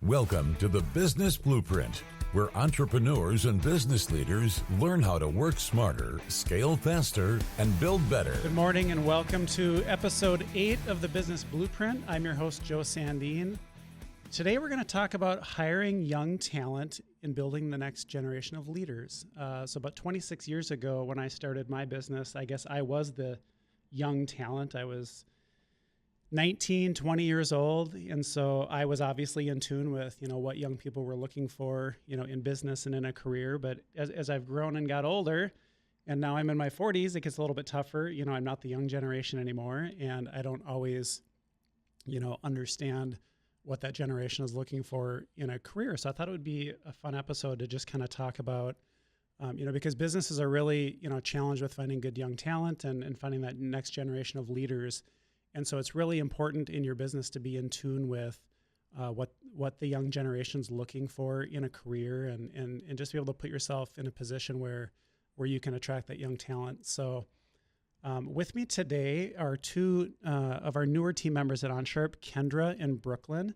Welcome to the Business Blueprint, where entrepreneurs and business leaders learn how to work smarter, scale faster, and build better. Good morning and welcome to episode 8 of the Business Blueprint. I'm your host, Joe Sandine. Today we're going to talk about hiring young talent and building the next generation of leaders. So about 26 years ago when I started my business, I guess I was the young talent. I was 19, 20 years old. And so I was obviously in tune with, what young people were looking for, in business and in a career. But as I've grown and got older, and now I'm in my 40s, it gets a little bit tougher. I'm not the young generation anymore. And I don't always, understand what that generation is looking for in a career. So I thought it would be a fun episode to just kind of talk about, because businesses are really, challenged with finding good young talent and finding that next generation of leaders. And so it's really important in your business to be in tune with what the young generation's looking for in a career and just be able to put yourself in a position where you can attract that young talent. So with me today are two of our newer team members at OnSharp, Kendra and Brooklyn.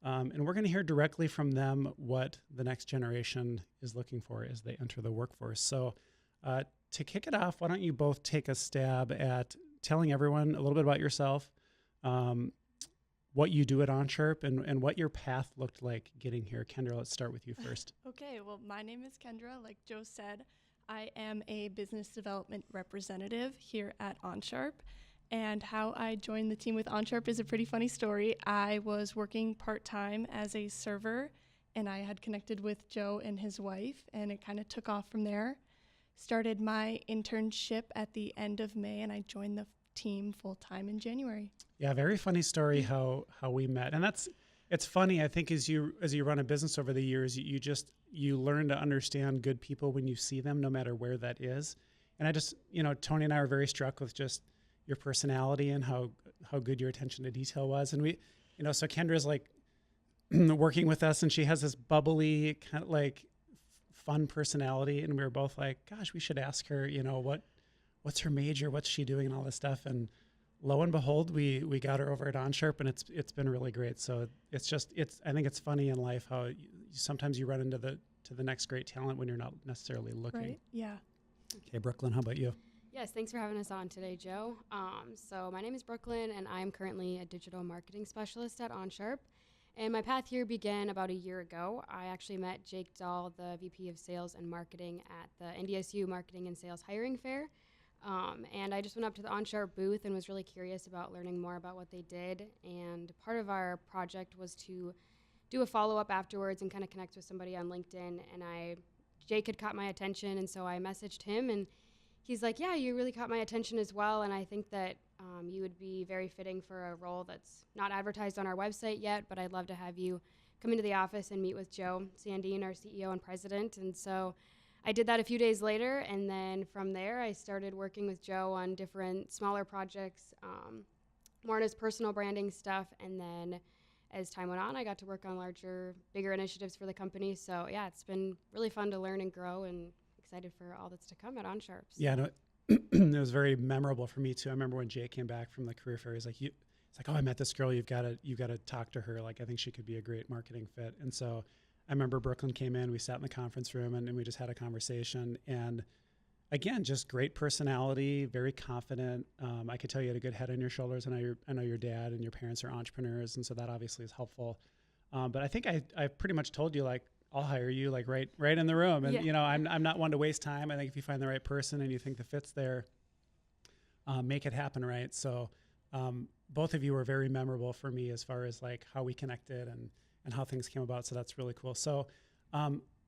And we're going to hear directly from them what the next generation is looking for as they enter the workforce. So to kick it off, why don't you both take a stab at telling everyone a little bit about yourself, what you do at OnSharp, and what your path looked like getting here. Kendra, let's start with you first. Okay, well, my name is Kendra. Like Joe said, I am a business development representative here at OnSharp. And how I joined the team with OnSharp is a pretty funny story. I was working part-time as a server, and I had connected with Joe and his wife, and it kind of took off from there. Started my internship at the end of May, and I joined the team full-time in January. Yeah, very funny story how we met. And it's funny, I think, as you run a business over the years, you learn to understand good people when you see them, no matter where that is. And I just, Tony and I were very struck with just your personality and how good your attention to detail was. And we, so Kendra's like working with us, and she has this bubbly kind of like fun personality, and we were both like, gosh, we should ask her, what's her major, what's she doing, and all this stuff. And lo and behold, we got her over at OnSharp, and it's been really great. So I think it's funny in life how sometimes you run into the next great talent when you're not necessarily looking. Right. Yeah. Okay, Brooklyn, how about you? Yes, thanks for having us on today, Joe. So my name is Brooklyn, and I'm currently a digital marketing specialist at OnSharp. And my path here began about a year ago. I actually met Jake Dahl, the VP of Sales and Marketing at the NDSU Marketing and Sales Hiring Fair. And I just went up to the OnSharp booth and was really curious about learning more about what they did. And part of our project was to do a follow-up afterwards and kind of connect with somebody on LinkedIn. And Jake had caught my attention, and so I messaged him, and he's like, yeah, you really caught my attention as well, and I think that you would be very fitting for a role that's not advertised on our website yet, but I'd love to have you come into the office and meet with Joe Sandine, our CEO and president. And so I did that a few days later, and then from there I started working with Joe on different smaller projects, more on his personal branding stuff, and then as time went on, I got to work on larger, bigger initiatives for the company. So yeah, it's been really fun to learn and grow, and excited for all that's to come at OnSharp. So. Yeah, no, it was very memorable for me too. I remember when Jay came back from the career fair, he's like, oh, I met this girl. You've got to talk to her. Like, I think she could be a great marketing fit. And so I remember Brooklyn came in, we sat in the conference room, and we just had a conversation. And again, just great personality, very confident. I could tell you had a good head on your shoulders. I know your dad and your parents are entrepreneurs, and so that obviously is helpful. But I think I pretty much told you, like, I'll hire you, like right in the room. And, yeah. I'm not one to waste time. I think if you find the right person and you think the fit's there, make it happen, right? So both of you were very memorable for me as far as like how we connected and how things came about. So that's really cool. So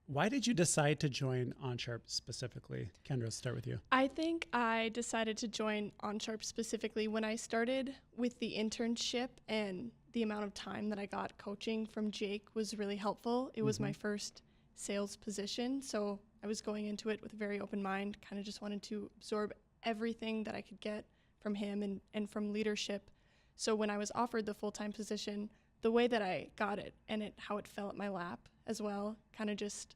why did you decide to join OnSharp specifically? Kendra, let's start with you. I think I decided to join OnSharp specifically when I started with the internship, and the amount of time that I got coaching from Jake was really helpful. It was my first sales position, so I was going into it with a very open mind, kind of just wanted to absorb everything that I could get from him and from leadership. So when I was offered the full-time position, the way that I got it and how it fell at my lap as well, kind of just,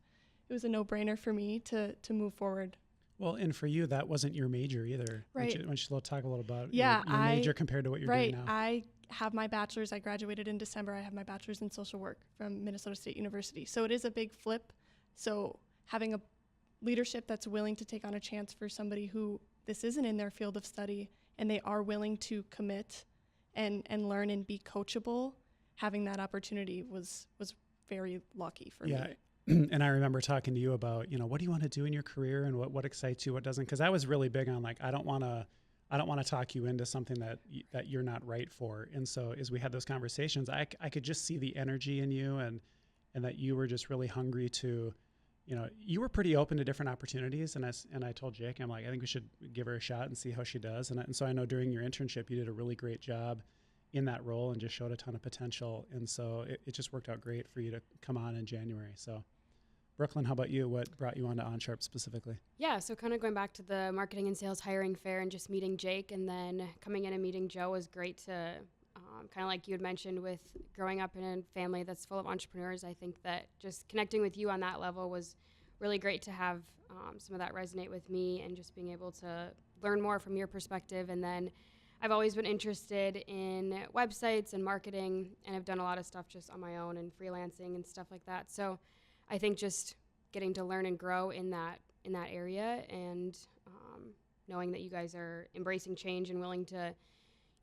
it was a no-brainer for me to move forward. Well, and for you, that wasn't your major either. Right. Why don't you talk a little about your major compared to what you're doing now? I have my bachelor's. I graduated in December. I have my bachelor's in social work from Minnesota State University. So it is a big flip. So having a leadership that's willing to take on a chance for somebody who this isn't in their field of study and they are willing to commit and learn and be coachable, having that opportunity was very lucky for me. And I remember talking to you about, what do you want to do in your career and what excites you, what doesn't? Because I was really big on I don't want to talk you into something that you're not right for. And so as we had those conversations, I could just see the energy in you and that you were just really hungry to, you were pretty open to different opportunities. And I told Jake, I'm like, I think we should give her a shot and see how she does. And so I know during your internship, you did a really great job in that role and just showed a ton of potential. And so it just worked out great for you to come on in January. So Brooklyn, how about you? What brought you on to OnSharp specifically? Yeah, so kind of going back to the marketing and sales hiring fair and just meeting Jake and then coming in and meeting Joe was great to kind of like you had mentioned with growing up in a family that's full of entrepreneurs. I think that just connecting with you on that level was really great to have some of that resonate with me and just being able to learn more from your perspective. And then I've always been interested in websites and marketing, and I've done a lot of stuff just on my own and freelancing and stuff like that. So I think just getting to learn and grow in that area and knowing that you guys are embracing change and willing to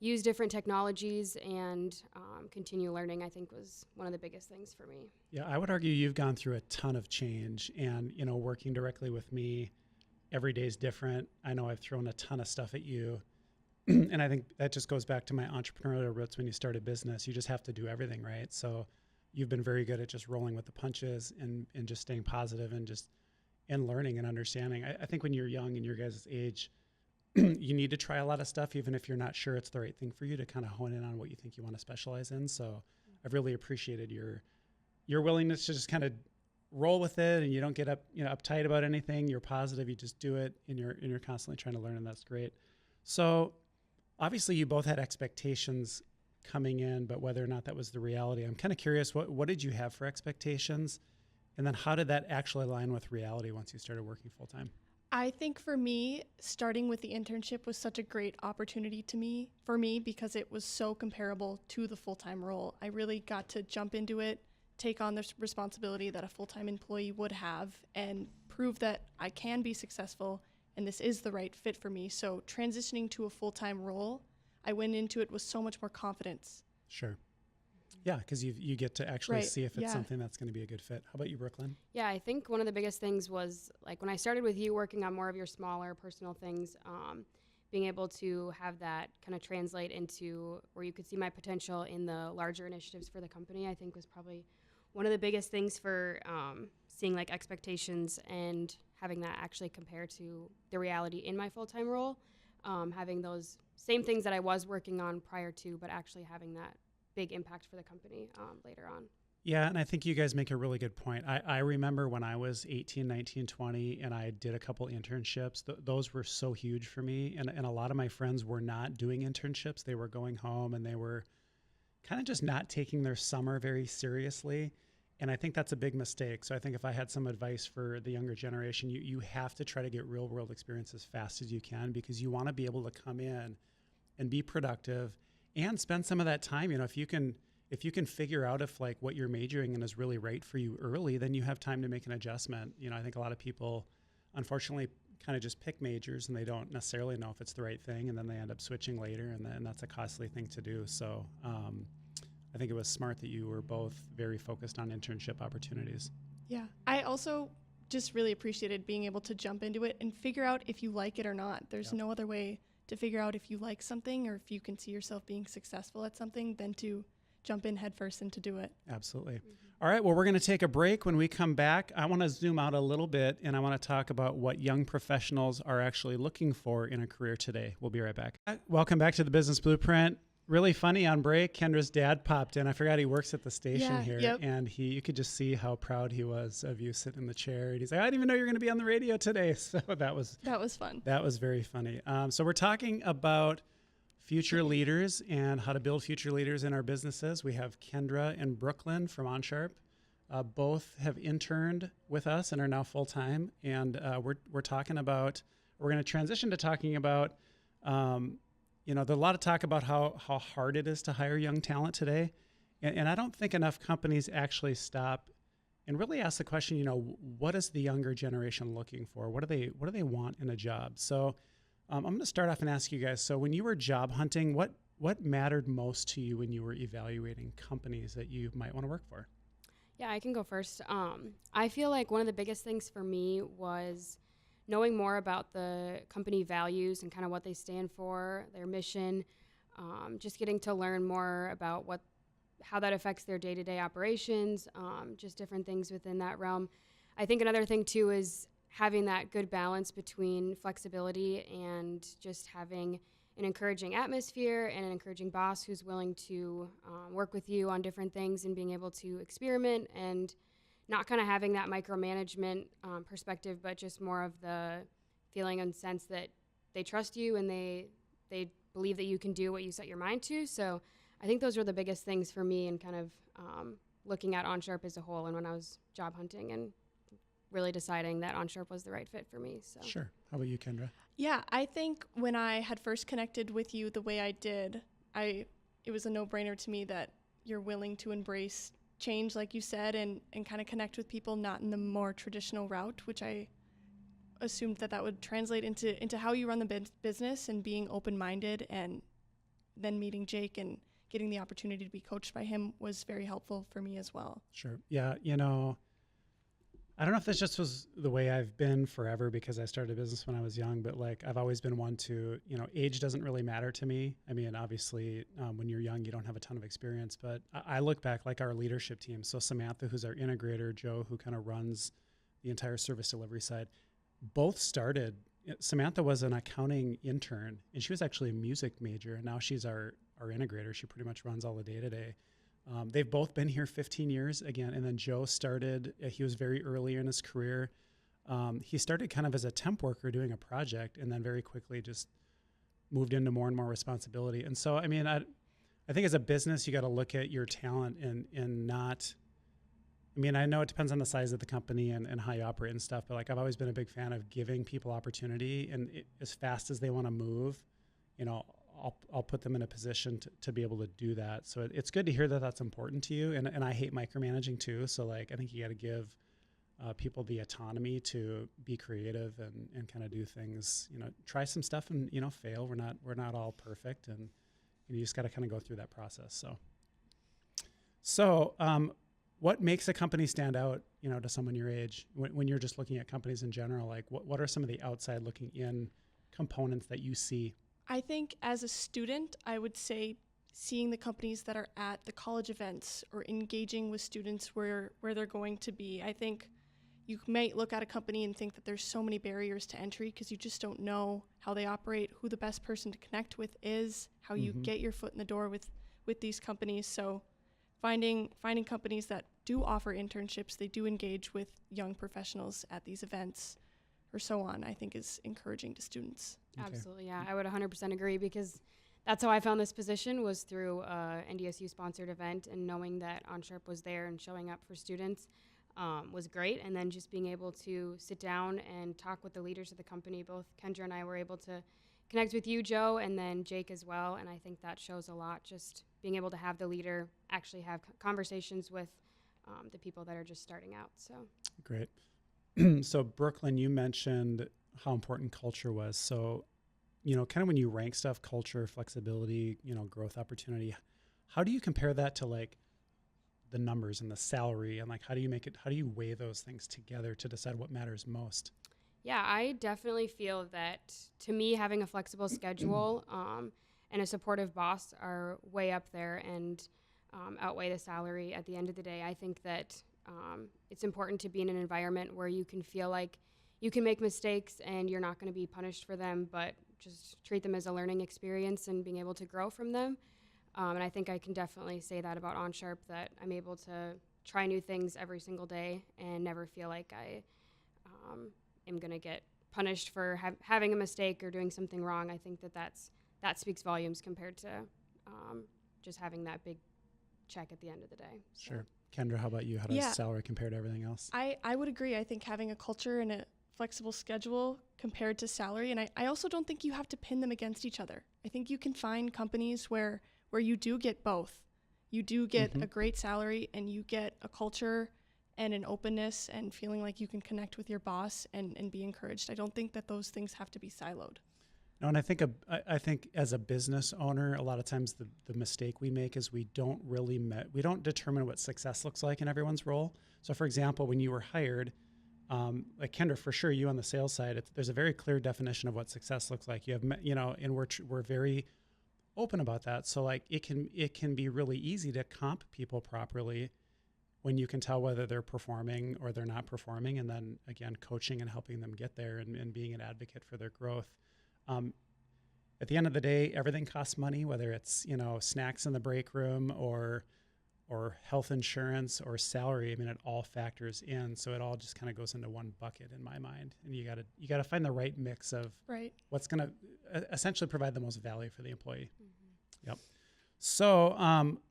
use different technologies and continue learning, I think was one of the biggest things for me. Yeah, I would argue you've gone through a ton of change and, working directly with me, every day is different. I know I've thrown a ton of stuff at you. And I think that just goes back to my entrepreneurial roots when you start a business. You just have to do everything, right? So you've been very good at just rolling with the punches and just staying positive and learning and understanding. I think when you're young and your guys' age, you need to try a lot of stuff, even if you're not sure it's the right thing for you, to kind of hone in on what you think you want to specialize in. So I've really appreciated your willingness to just kind of roll with it, and you don't get uptight about anything. You're positive, you just do it, and you're constantly trying to learn, and that's great. So obviously you both had expectations coming in, but whether or not that was the reality, I'm kind of curious, what did you have for expectations? And then how did that actually align with reality once you started working full time? I think for me, starting with the internship was such a great opportunity for me because it was so comparable to the full-time role. I really got to jump into it, take on the responsibility that a full-time employee would have, and prove that I can be successful and this is the right fit for me. So transitioning to a full-time role, I went into it with so much more confidence. Sure. Yeah, because you get to actually see if it's something that's going to be a good fit. How about you, Brooklyn? Yeah, I think one of the biggest things was when I started with you working on more of your smaller personal things, being able to have that kind of translate into where you could see my potential in the larger initiatives for the company, I think was probably one of the biggest things for seeing expectations and having that actually compare to the reality in my full-time role, having those same things that I was working on prior to, but actually having that big impact for the company later on. Yeah, and I think you guys make a really good point. I remember when I was 18, 19, 20, and I did a couple internships. Those were so huge for me, and a lot of my friends were not doing internships. They were going home, and they were kind of just not taking their summer very seriously, and I think that's a big mistake. So I think if I had some advice for the younger generation, you have to try to get real-world experience as fast as you can, because you want to be able to come in and be productive and spend some of that time. If you can figure out if what you're majoring in is really right for you early, then you have time to make an adjustment. I think a lot of people, unfortunately, kind of just pick majors and they don't necessarily know if it's the right thing, and then they end up switching later, and then that's a costly thing to do. So I think it was smart that you were both very focused on internship opportunities. Yeah, I also just really appreciated being able to jump into it and figure out if you like it or not. There's no other way to figure out if you like something or if you can see yourself being successful at something than to jump in headfirst and to do it. Absolutely. All right, well, we're going to take a break. When we come back, I want to zoom out a little bit, and I want to talk about what young professionals are actually looking for in a career today. We'll be right back. Welcome back to the Business Blueprint. Really funny, on break, Kendra's dad popped in. I forgot he works at the station here. And you could just see how proud he was of you sitting in the chair. And he's like, I didn't even know you were going to be on the radio today. So that was fun. That was very funny. So we're talking about future leaders and how to build future leaders in our businesses. We have Kendra and Brooklyn from OnSharp. Both have interned with us and are now full-time. And we're going to transition to talking about there's a lot of talk about how hard it is to hire young talent today. And I don't think enough companies actually stop and really ask the question, what is the younger generation looking for? What do they want in a job? So I'm going to start off and ask you guys. So when you were job hunting, what mattered most to you when you were evaluating companies that you might want to work for? Yeah, I can go first. I feel like one of the biggest things for me was knowing more about the company values and kind of what they stand for, their mission, just getting to learn more about how that affects their day-to-day operations, just different things within that realm. I think another thing too is having that good balance between flexibility and just having an encouraging atmosphere and an encouraging boss who's willing to work with you on different things and being able to experiment and not kind of having that micromanagement perspective, but just more of the feeling and sense that they trust you and they believe that you can do what you set your mind to. So I think those were the biggest things for me and kind of looking at OnSharp as a whole and when I was job hunting and really deciding that OnSharp was the right fit for me. So Sure. How about you, Kendra? Yeah, I think when I had first connected with you the way I did, it was a no-brainer to me that you're willing to embrace change, like you said, and kind of connect with people not in the more traditional route, which I assumed that would translate into how you run the business and being open-minded. And then meeting Jake and getting the opportunity to be coached by him was very helpful for me as well. Sure. Yeah, I don't know if this just was the way I've been forever because I started a business when I was young, but like I've always been one to, age doesn't really matter to me. I mean, obviously, when you're young, you don't have a ton of experience, but I look back like our leadership team. So Samantha, who's our integrator, Joe, who kind of runs the entire service delivery side, both started. Samantha was an accounting intern, and she was actually a music major, and now she's our integrator. She pretty much runs all the day-to-day. They've both been here 15 years again. And then Joe started, he was very early in his career. He started kind of as a temp worker doing a project and then very quickly just moved into more and more responsibility. And so, I mean, I think as a business, you got to look at your talent and not, I mean, I know it depends on the size of the company and how you operate and stuff, but like I've always been a big fan of giving people opportunity and as fast as they want to move, I'll put them in a position to be able to do that. So it's good to hear that that's important to you. And I hate micromanaging too. So like, I think you got to give people the autonomy to be creative and kind of do things, try some stuff and, fail. We're not all perfect and you just got to kind of go through that process. So what makes a company stand out, to someone your age when you're just looking at companies in general? Like what are some of the outside looking in components that you see? I think as a student, I would say seeing the companies that are at the college events or engaging with students where they're going to be. I think you might look at a company and think that there's so many barriers to entry because you just don't know how they operate, who the best person to connect with is, how you get your foot in the door with these companies. So finding companies that do offer internships, they do engage with young professionals at these events or so on, I think is encouraging to students. Okay. Absolutely, yeah. I would 100% agree because that's how I found this position was through a NDSU-sponsored event, and knowing that OnSharp was there and showing up for students was great. And then just being able to sit down and talk with the leaders of the company. Both Kendra and I were able to connect with you, Joe, and then Jake as well. And I think that shows a lot, just being able to have the leader actually have conversations with the people that are just starting out. So Great. So Brooklyn, you mentioned how important culture was. So, kind of when you rank stuff, culture, flexibility, growth opportunity, how do you compare that to like the numbers and the salary and like, how do you weigh those things together to decide what matters most? yeah, I definitely feel that to me, having a flexible schedule and a supportive boss are way up there and outweigh the salary at the end of the day. I think that it's important to be in an environment where you can feel like you can make mistakes and you're not going to be punished for them, but just treat them as a learning experience and being able to grow from them. And I think I can definitely say that about OnSharp, that I'm able to try new things every single day and never feel like I am going to get punished for having a mistake or doing something wrong. I think that speaks volumes compared to just having that big check at the end of the day. So. Sure. Kendra, how about you? How does salary compare to everything else? I would agree. I think having a culture and a flexible schedule compared to salary. And I also don't think you have to pin them against each other. I think you can find companies where you do get both. You do get a great salary and you get a culture and an openness and feeling like you can connect with your boss and be encouraged. I don't think that those things have to be siloed. No, and I think as a business owner, a lot of times the mistake we make is we don't determine what success looks like in everyone's role. So for example, when you were hired, like Kendra, for sure, you on the sales side, there's a very clear definition of what success looks like. You have, and we're very open about that. So like it can be really easy to comp people properly when you can tell whether they're performing or they're not performing, and then again, coaching and helping them get there and being an advocate for their growth. At the end of the day, everything costs money, whether it's, snacks in the break room or health insurance or salary. I mean, it all factors in. So it all just kind of goes into one bucket in my mind. And you gotta find the right mix of what's going to essentially provide the most value for the employee. Mm-hmm. Yep. So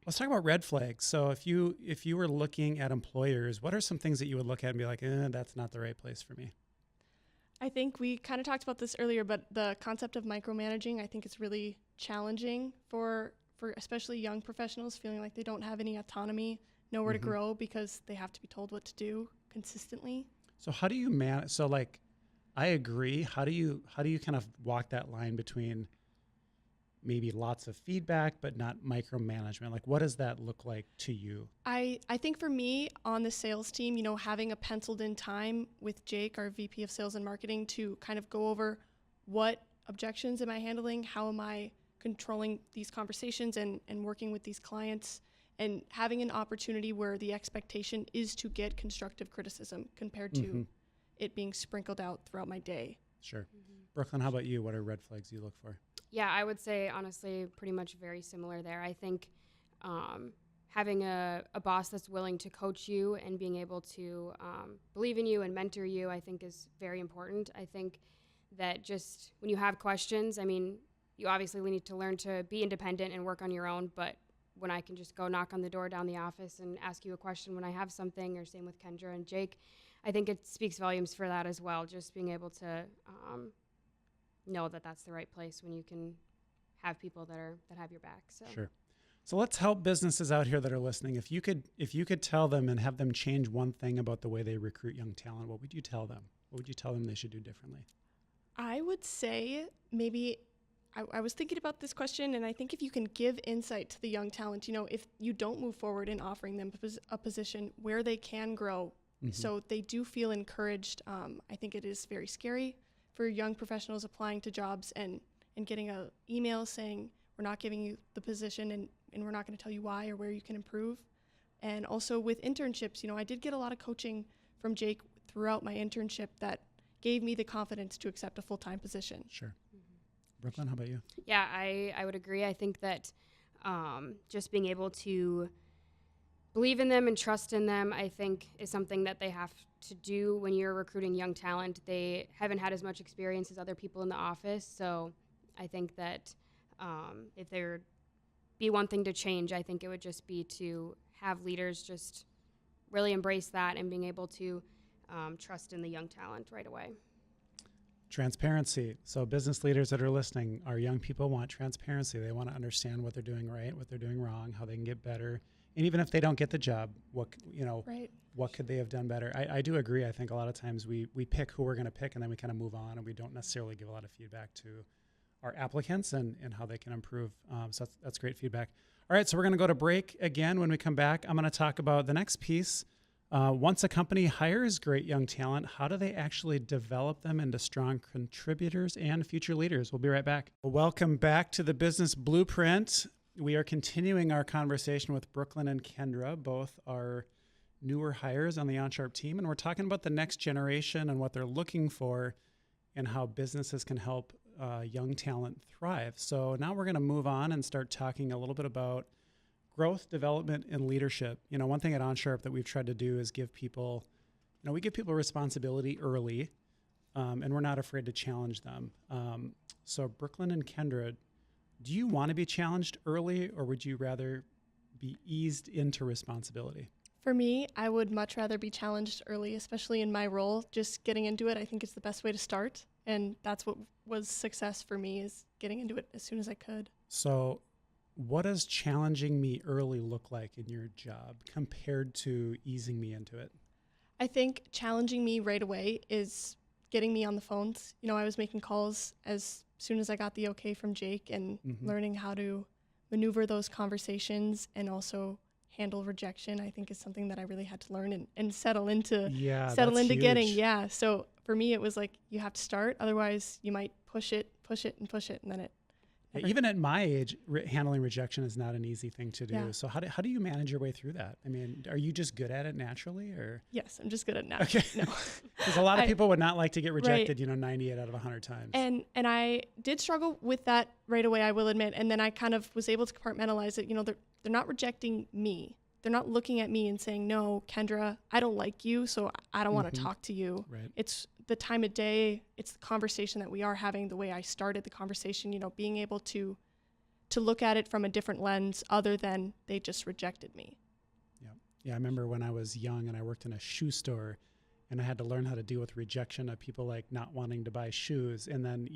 let's talk about red flags. So if you were looking at employers, what are some things that you would look at and be like, that's not the right place for me? I think we kind of talked about this earlier, but the concept of micromanaging, I think it's really challenging for especially young professionals, feeling like they don't have any autonomy, nowhere to grow because they have to be told what to do consistently. So how do you manage? So like, I agree. How do you kind of walk that line between maybe lots of feedback, but not micromanagement? Like, what does that look like to you? I think for me on the sales team, having a penciled in time with Jake, our VP of sales and marketing, to kind of go over what objections am I handling? How am I controlling these conversations and working with these clients, and having an opportunity where the expectation is to get constructive criticism compared to it being sprinkled out throughout my day. Sure. Brooklyn, how about you? What are red flags you look for? Yeah, I would say, honestly, pretty much very similar there. I think having a boss that's willing to coach you and being able to believe in you and mentor you, I think is very important. I think that just when you have questions, I mean, you obviously need to learn to be independent and work on your own, but when I can just go knock on the door down the office and ask you a question when I have something, or same with Kendra and Jake, I think it speaks volumes for that as well, just being able to know that that's the right place when you can have people that have your back. So Sure. So let's help businesses out here that are listening. If you could tell them and have them change one thing about the way they recruit young talent, what would you tell them? What would you tell them they should do differently? I would say maybe I was thinking about this question, and I think if you can give insight to the young talent, if you don't move forward in offering them a position where they can grow, so they do feel encouraged. I think it is very scary for young professionals applying to jobs and getting an email saying, we're not giving you the position and we're not going to tell you why or where you can improve. And also with internships, I did get a lot of coaching from Jake throughout my internship that gave me the confidence to accept a full-time position. Sure. Brooklyn, how about you? Yeah, I would agree. I think that just being able to believe in them and trust in them, I think, is something that they have to do when you're recruiting young talent. They haven't had as much experience as other people in the office, so I think that if there be one thing to change, I think it would just be to have leaders just really embrace that and being able to trust in the young talent right away. Transparency. So business leaders that are listening, our young people want transparency. They want to understand what they're doing right, what they're doing wrong, how they can get better. And even if they don't get the job, what could they have done better? I do agree. I think a lot of times we pick who we're going to pick and then we kind of move on, and we don't necessarily give a lot of feedback to our applicants and how they can improve. So that's great feedback. All right, so we're going to go to break again. When we come back, I'm going to talk about the next piece. Once a company hires great young talent, how do they actually develop them into strong contributors and future leaders? We'll be right back. Welcome back to the Business Blueprint. We are continuing our conversation with Brooklyn and Kendra, both are newer hires on the OnSharp team, and we're talking about the next generation and what they're looking for and how businesses can help young talent thrive. So now we're going to move on and start talking a little bit about growth, development, and leadership. One thing at OnSharp that we've tried to do is give people, we give people responsibility early, and we're not afraid to challenge them. So Brooklyn and Kendra, do you want to be challenged early, or would you rather be eased into responsibility? For me, I would much rather be challenged early, especially in my role. Just getting into it, I think, is the best way to start. And that's what was success for me, is getting into it as soon as I could. So what does challenging me early look like in your job compared to easing me into it? I think challenging me right away is getting me on the phones. I was making calls as soon as I got the okay from Jake, and learning how to maneuver those conversations and also handle rejection, I think, is something that I really had to learn and settle into getting. Yeah. So for me, it was like, you have to start. Otherwise, you might push it, and then it. Even at my age, handling rejection is not an easy thing to do. Yeah. So how do you manage your way through that? I mean, are you just good at it naturally, or? Yes, I'm just good at it naturally. Okay. No. Because a lot of people would not like to get rejected, 98 out of 100 times. And I did struggle with that right away, I will admit. And then I kind of was able to compartmentalize it. They're not rejecting me. They're not looking at me and saying, no, Kendra, I don't like you, so I don't want to talk to you. Right. It's the time of day. It's the conversation that we are having, the way I started the conversation, being able to look at it from a different lens other than they just rejected me. Yeah, I remember when I was young and I worked in a shoe store, and I had to learn how to deal with rejection of people like not wanting to buy shoes. And then,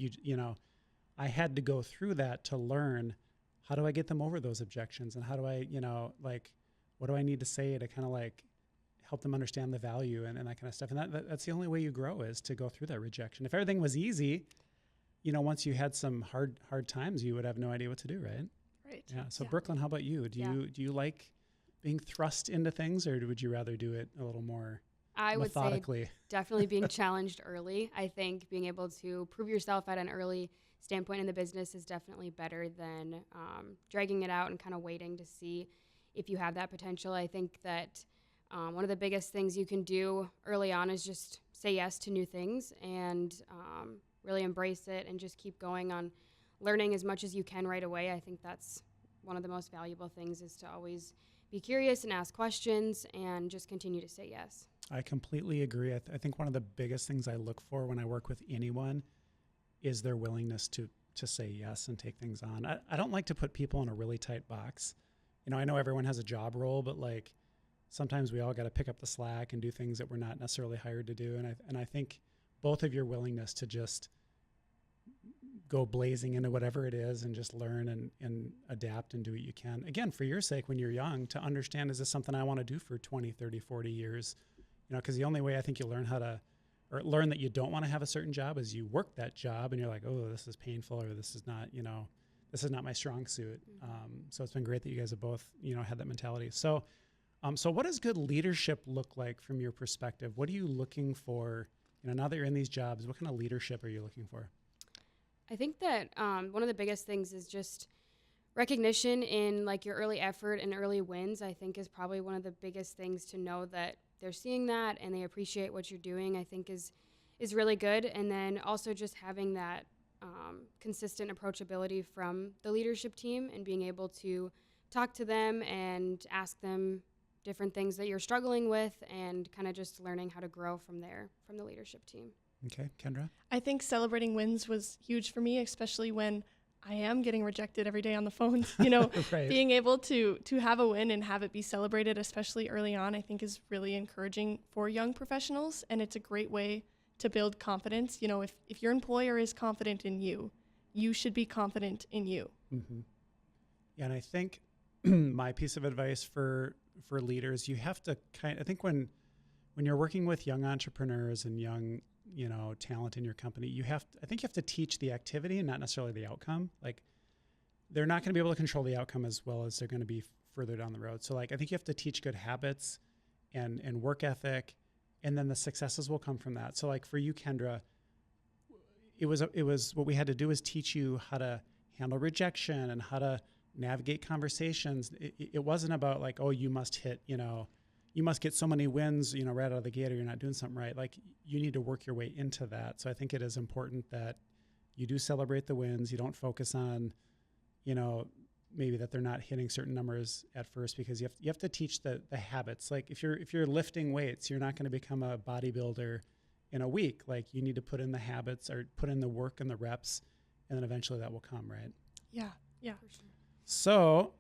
I had to go through that to learn, how do I get them over those objections? And how do I, what do I need to say to kind of like help them understand the value and that kind of stuff? And that's the only way you grow, is to go through that rejection. If everything was easy, once you had some hard times, you would have no idea what to do, right? Right. Yeah. So Brooklyn, how about you? Do you like being thrust into things, or would you rather do it a little more methodically? Would say definitely being challenged early. I think being able to prove yourself at an early standpoint in the business is definitely better than dragging it out and kind of waiting to see if you have that potential. I think that one of the biggest things you can do early on is just say yes to new things and really embrace it and just keep going on learning as much as you can right away. I think that's one of the most valuable things, is to always be curious and ask questions and just continue to say yes. I completely agree. I think one of the biggest things I look for when I work with anyone is their willingness to say yes and take things on. I don't like to put people in a really tight box. I know everyone has a job role, but like sometimes we all got to pick up the slack and do things that we're not necessarily hired to do. And I think both of your willingness to just go blazing into whatever it is and just learn and adapt and do what you can. Again, for your sake, when you're young, to understand, is this something I want to do for 20, 30, 40 years? Because the only way I think you learn learn that you don't want to have a certain job is you work that job and you're like, oh, this is painful, or this is not, this is not my strong suit. So it's been great that you guys have both, had that mentality. So what does good leadership look like from your perspective? What are you looking for? Now that you're in these jobs, what kind of leadership are you looking for? I think that one of the biggest things is just recognition in like your early effort and early wins. I think is probably one of the biggest things, to know that they're seeing that and they appreciate what you're doing, I think is really good. And then also just having that consistent approachability from the leadership team and being able to talk to them and ask them different things that you're struggling with, and kind of just learning how to grow from there, from the leadership team. Okay, Kendra? I think celebrating wins was huge for me, especially when I am getting rejected every day on the phone. Right. Being able to have a win and have it be celebrated, especially early on, I think is really encouraging for young professionals. And it's a great way to build confidence. If your employer is confident in you, you should be confident in you. Mm-hmm. Yeah, and I think my piece of advice for leaders, you have to I think when you're working with young entrepreneurs and young talent in your company, I think you have to teach the activity and not necessarily the outcome. Like, they're not going to be able to control the outcome as well as they're going to be further down the road. So like, I think you have to teach good habits and work ethic, and then the successes will come from that. So like for you, Kendra, it was what we had to do is teach you how to handle rejection and how to navigate conversations. It wasn't about like, oh, you must hit, you must get so many wins, right out of the gate, or you're not doing something right. Like, you need to work your way into that. So I think it is important that you do celebrate the wins. You don't focus on, maybe that they're not hitting certain numbers at first, because you have to teach the habits. Like if you're lifting weights, you're not going to become a bodybuilder in a week. Like, you need to put in the habits or put in the work and the reps, and then eventually that will come, right? Yeah, for sure. So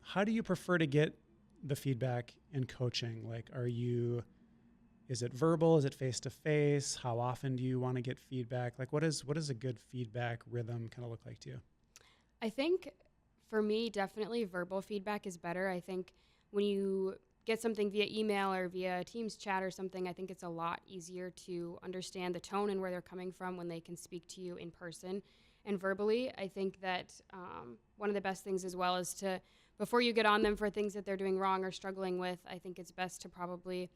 how do you prefer to get the feedback in coaching? Like, is it verbal? Is it face-to-face? How often do you want to get feedback? Like, what is a good feedback rhythm kind of look like to you? I think for me, definitely verbal feedback is better. I think when you get something via email or via Teams chat or something, I think it's a lot easier to understand the tone and where they're coming from when they can speak to you in person. And verbally, I think that one of the best things as well is to, before you get on them for things that they're doing wrong or struggling with, I think it's best to probably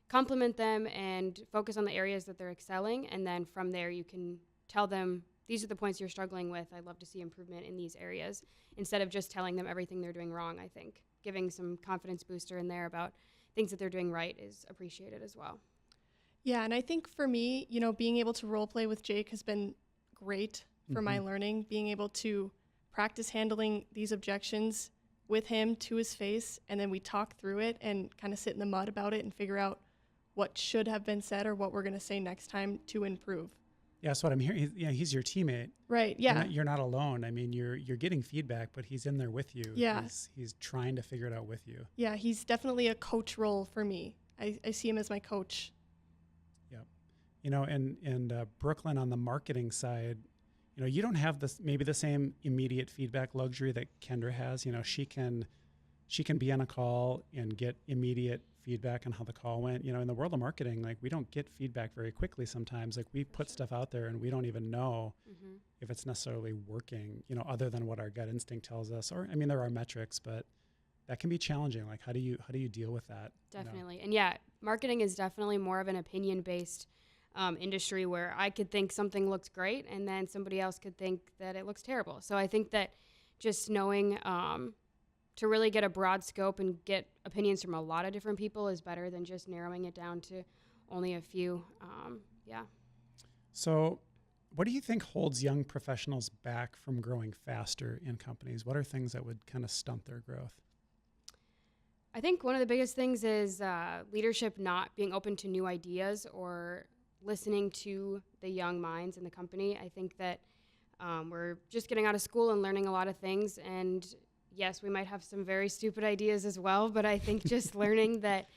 compliment them and focus on the areas that they're excelling. And then from there, you can tell them, these are the points you're struggling with. I'd love to see improvement in these areas, instead of just telling them everything they're doing wrong. I think giving some confidence booster in there about things that they're doing right is appreciated as well. Yeah, and I think for me, being able to role play with Jake has been great for my learning, being able to practice handling these objections with him to his face, and then we talk through it and kind of sit in the mud about it and figure out what should have been said or what we're going to say next time to improve. Yeah, that's what I'm hearing. He's your teammate. Right, yeah. You're not alone. I mean, you're getting feedback, but he's in there with you. Yeah. He's trying to figure it out with you. Yeah, he's definitely a coach role for me. I see him as my coach. Yep. And Brooklyn on the marketing side, you don't have maybe the same immediate feedback luxury that Kendra has. She can be on a call and get immediate feedback on how the call went. In the world of marketing, like, we don't get feedback very quickly sometimes. Like, we put stuff out there and we don't even know if it's necessarily working, other than what our gut instinct tells us. Or, I mean, there are metrics, but that can be challenging. Like, how do you deal with that? Definitely. And yeah, marketing is definitely more of an opinion-based industry, where I could think something looks great and then somebody else could think that it looks terrible. So I think that just knowing to really get a broad scope and get opinions from a lot of different people is better than just narrowing it down to only a few. Yeah. So what do you think holds young professionals back from growing faster in companies? What are things that would kind of stunt their growth? I think one of the biggest things is leadership not being open to new ideas or listening to the young minds in the company. I think that we're just getting out of school and learning a lot of things, and yes, we might have some very stupid ideas as well, but I think just learning that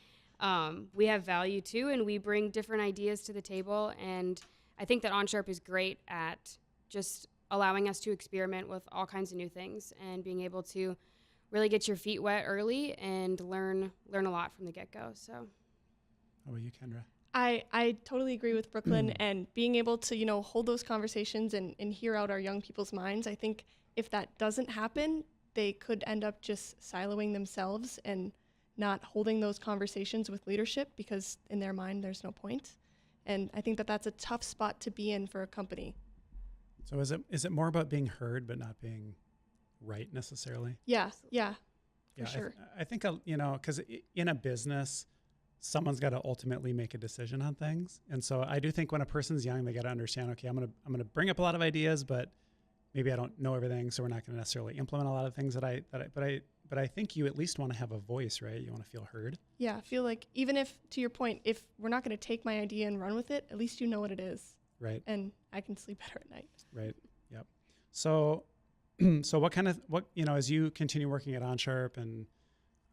we have value too, and we bring different ideas to the table. And I think that OnSharp is great at just allowing us to experiment with all kinds of new things and being able to really get your feet wet early and learn a lot from the get-go. So, how about you, Kendra? I totally agree with Brooklyn, and being able to, hold those conversations and hear out our young people's minds. I think if that doesn't happen, they could end up just siloing themselves and not holding those conversations with leadership, because in their mind, there's no point. And I think that that's a tough spot to be in for a company. So is it more about being heard but not being right necessarily? Yeah, for sure. I think, because in a business, someone's got to ultimately make a decision on things. And so I do think when a person's young, they got to understand, okay, I'm gonna bring up a lot of ideas, but maybe I don't know everything, so we're not going to necessarily implement a lot of things but I think you at least want to have a voice, right? You want to feel heard. Yeah, I feel like even if, to your point, if we're not going to take my idea and run with it, at least you know what it is. Right. And I can sleep better at night. Right. Yep. So what as you continue working at OnSharp, and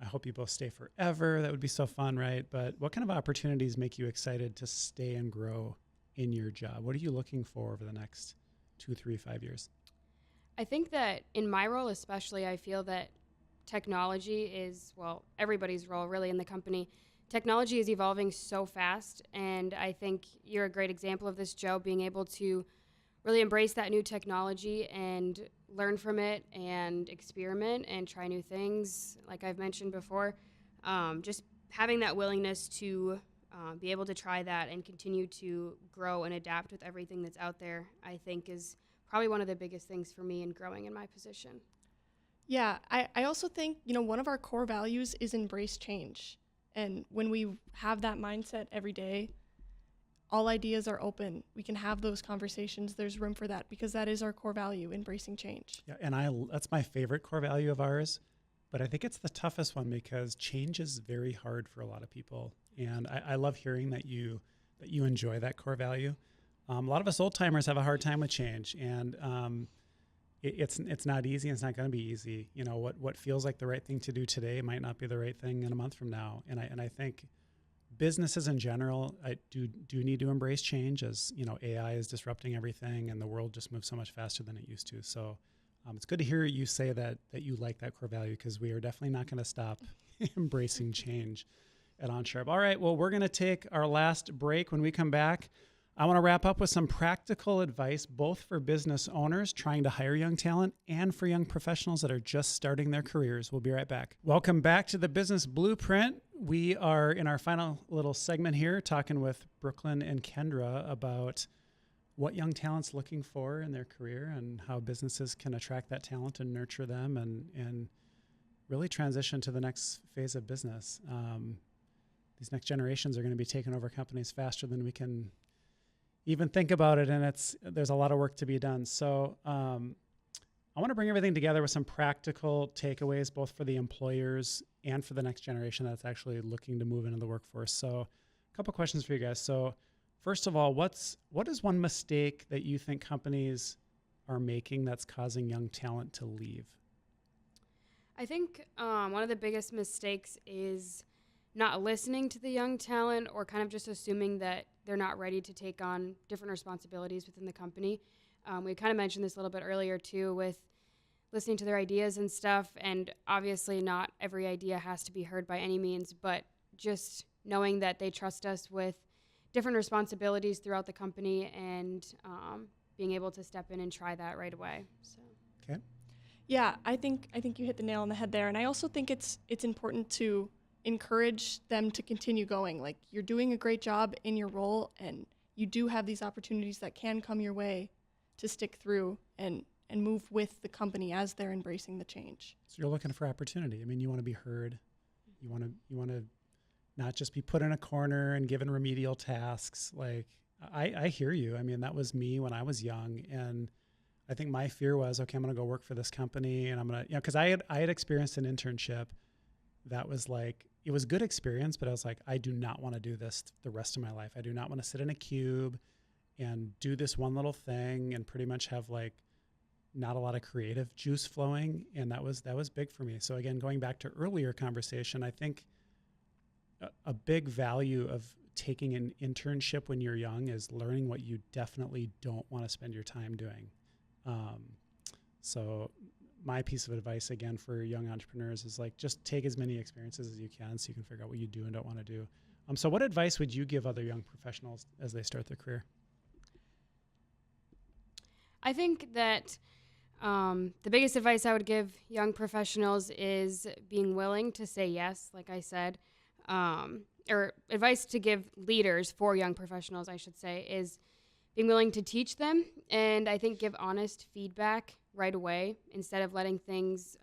I hope you both stay forever, that would be so fun, right? But what kind of opportunities make you excited to stay and grow in your job? What are you looking for over the next 2, 3, 5 years? I think that in my role especially, I feel that technology is, everybody's role really in the company. Technology is evolving so fast, and I think you're a great example of this, Joe, being able to really embrace that new technology and learn from it and experiment and try new things. Like I've mentioned before, just having that willingness to be able to try that and continue to grow and adapt with everything that's out there, I think is probably one of the biggest things for me in growing in my position. Yeah, I also think, one of our core values is embrace change. And when we have that mindset every day, all ideas are open. We can have those conversations. There's room for that, because that is our core value, embracing change. Yeah, and that's my favorite core value of ours, but I think it's the toughest one because change is very hard for a lot of people. And I love hearing that you enjoy that core value. A lot of us old timers have a hard time with change, and it's not easy. And it's not going to be easy. You know, what feels like the right thing to do today might not be the right thing in a month from now. And I think businesses in general, I do need to embrace change, as you know, AI is disrupting everything and the world just moves so much faster than it used to. So it's good to hear you say that you like that core value, because we are definitely not going to stop embracing change at OnSharp. All right, well, we're going to take our last break. When we come back, I want to wrap up with some practical advice, both for business owners trying to hire young talent and for young professionals that are just starting their careers. We'll be right back. Welcome back to the Business Blueprint. We are in our final little segment here talking with Brooklyn and Kendra about what young talent's looking for in their career and how businesses can attract that talent and nurture them and really transition to the next phase of business. These next generations are going to be taking over companies faster than we can even think about it, and there's a lot of work to be done. So I want to bring everything together with some practical takeaways, both for the employers and for the next generation that's actually looking to move into the workforce. So a couple questions for you guys. So first of all, what is one mistake that you think companies are making that's causing young talent to leave? I think one of the biggest mistakes is not listening to the young talent, or kind of just assuming that they're not ready to take on different responsibilities within the company. We kind of mentioned this a little bit earlier too, with listening to their ideas and stuff. And obviously not every idea has to be heard by any means, but just knowing that they trust us with different responsibilities throughout the company, and being able to step in and try that right away. So. Okay. Yeah, I think you hit the nail on the head there. And I also think it's important to encourage them to continue going. Like, you're doing a great job in your role, and you do have these opportunities that can come your way to stick through and move with the company as they're embracing the change. So you're looking for opportunity. I mean, you want to be heard. You want to not just be put in a corner and given remedial tasks. Like, I hear you. I mean, that was me when I was young, and I think my fear was, okay, I'm going to go work for this company, and I'm going to, you know, because I had experienced an internship that was like, it was good experience, but I was like, I do not want to do this the rest of my life. I do not want to sit in a cube and do this one little thing and pretty much have like not a lot of creative juice flowing. And that was big for me. So again, going back to earlier conversation, I think a big value of taking an internship when you're young is learning what you definitely don't want to spend your time doing. So my piece of advice, again, for young entrepreneurs is like, just take as many experiences as you can so you can figure out what you do and don't want to do. So what advice would you give other young professionals as they start their career? I think that the biggest advice I would give young professionals is being willing to say yes, like I said, or advice to give leaders for young professionals, I should say, is being willing to teach them, and I think give honest feedback right away instead of letting things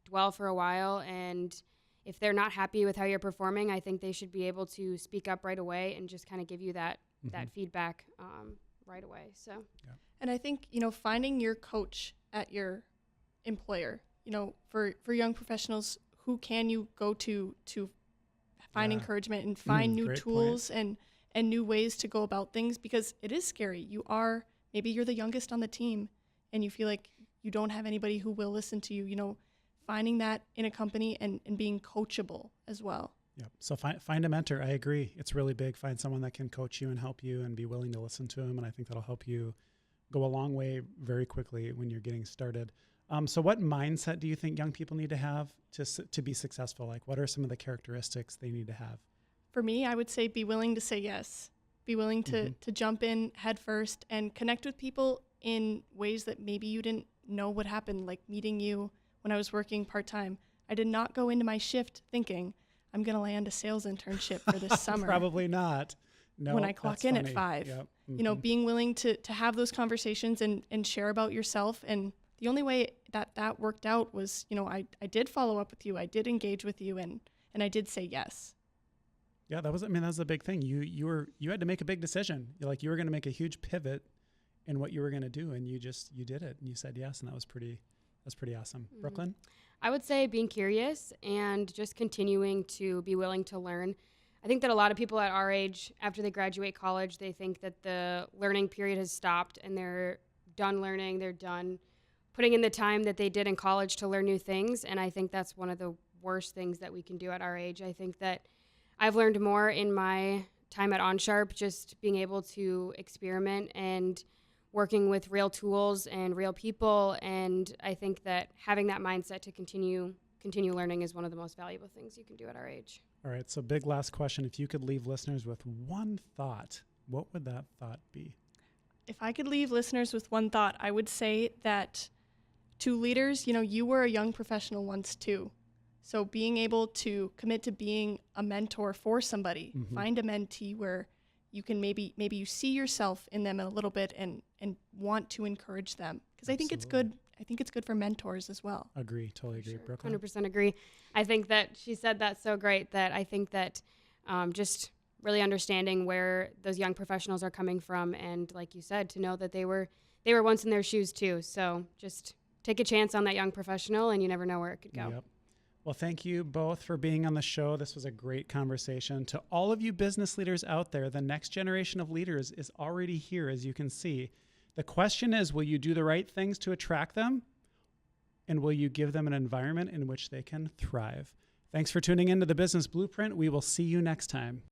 dwell for a while. And if they're not happy with how you're performing, I think they should be able to speak up right away and just kind of give you that feedback right away. So, yeah. And I think, you know, finding your coach at your employer, you know, for young professionals, who can you go to find encouragement and find new tools and new ways to go about things, because it is scary. Maybe you're the youngest on the team and you feel like you don't have anybody who will listen to you, you know, finding that in a company and being coachable as well. Yeah. So find a mentor. I agree. It's really big. Find someone that can coach you and help you and be willing to listen to them. And I think that'll help you go a long way very quickly when you're getting started. So what mindset do you think young people need to have to be successful? Like, what are some of the characteristics they need to have? For me, I would say be willing to say yes. Be willing to jump in head first and connect with people in ways that maybe you didn't know would happen, like meeting you when I was working part-time. I did not go into my shift thinking, I'm going to land a sales internship for this summer. Probably not. No, when I clock in at 5. Yep. You know, being willing to have those conversations and share about yourself. And the only way that worked out was, you know, I did follow up with you. I did engage with you, and I did say yes. Yeah, that was the big thing. You had to make a big decision. You were going to make a huge pivot in what you were going to do, and you did it, and you said yes, and that's pretty awesome. Mm-hmm. Brooklyn? I would say being curious and just continuing to be willing to learn. I think that a lot of people at our age, after they graduate college, they think that the learning period has stopped and they're done learning, they're done putting in the time that they did in college to learn new things. And I think that's one of the worst things that we can do at our age. I think that I've learned more in my time at OnSharp, just being able to experiment and working with real tools and real people. And I think that having that mindset to continue learning is one of the most valuable things you can do at our age. All right, so big last question. If you could leave listeners with one thought, what would that thought be? If I could leave listeners with one thought, I would say that to leaders, you were a young professional once too. So being able to commit to being a mentor for somebody, find a mentee where you can maybe you see yourself in them a little bit and want to encourage them. Because I think it's good. I think it's good for mentors as well. Agree. Totally agree. Sure. Brooklyn? 100% agree. I think that she said that so great that I think that just really understanding where those young professionals are coming from, and like you said, to know that they were once in their shoes too. So just take a chance on that young professional, and you never know where it could go. Yep. Well, thank you both for being on the show. This was a great conversation. To all of you business leaders out there, the next generation of leaders is already here, as you can see. The question is, will you do the right things to attract them? And will you give them an environment in which they can thrive? Thanks for tuning into the Business Blueprint. We will see you next time.